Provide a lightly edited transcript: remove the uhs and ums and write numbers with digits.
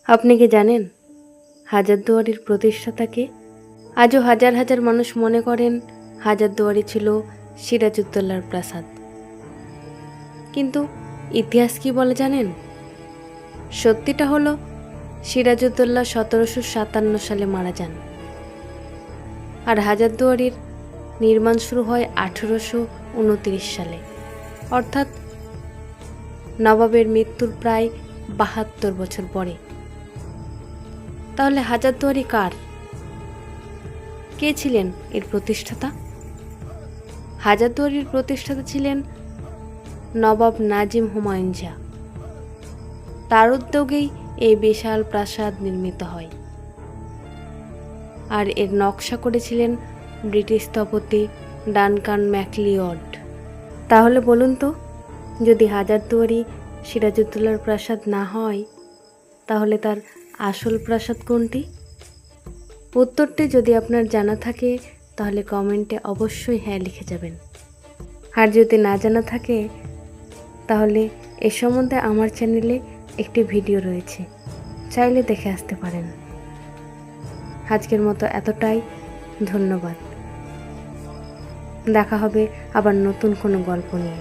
আপনি কি জানেন হাজারদুয়ারির প্রতিষ্ঠাতাকে? আজও হাজার হাজার মানুষ মনে করেন হাজারদুয়ারি ছিল সিরাজউদ্দৌলার প্রাসাদ। কিন্তু ইতিহাস কি বলে জানেন? সত্যিটা হলো সিরাজউদ্দৌলা 1757 সালে মারা যান, আর হাজারদুয়ারির নির্মাণ শুরু হয় 1829 সালে, অর্থাৎ নবাবের মৃত্যুর প্রায় 72 বছর পরে। তাহলে হাজারদুয়ারি কার? কে ছিলেন এর প্রতিষ্ঠাতা? হাজারদুয়ারির প্রতিষ্ঠাতা ছিলেন নবাব নাজিম হুমায়ুন শাহ। তার উদ্যোগেই এই বিশাল প্রাসাদ নির্মিত হয়, আর এর নকশা করেছিলেন ব্রিটিশ স্থপতি ডানকান ম্যাকলিওড। তাহলে বলুন তো, যদি হাজারদুয়ারি সিরাজউদ্দৌলার প্রাসাদ না হয়, তাহলে তার আসল প্রাসাদ কোনটি? উত্তরটি যদি আপনার জানা থাকে তাহলে কমেন্টে অবশ্যই হ্যাঁ লিখে যাবেন। আর যদি না জানা থাকে তাহলে এ সম্বন্ধে আমার চ্যানেলে একটি ভিডিও রয়েছে, চাইলে দেখে আসতে পারেন। আজকের মতো এতটাই, ধন্যবাদ। দেখা হবে আবার নতুন কোনো গল্প নিয়ে।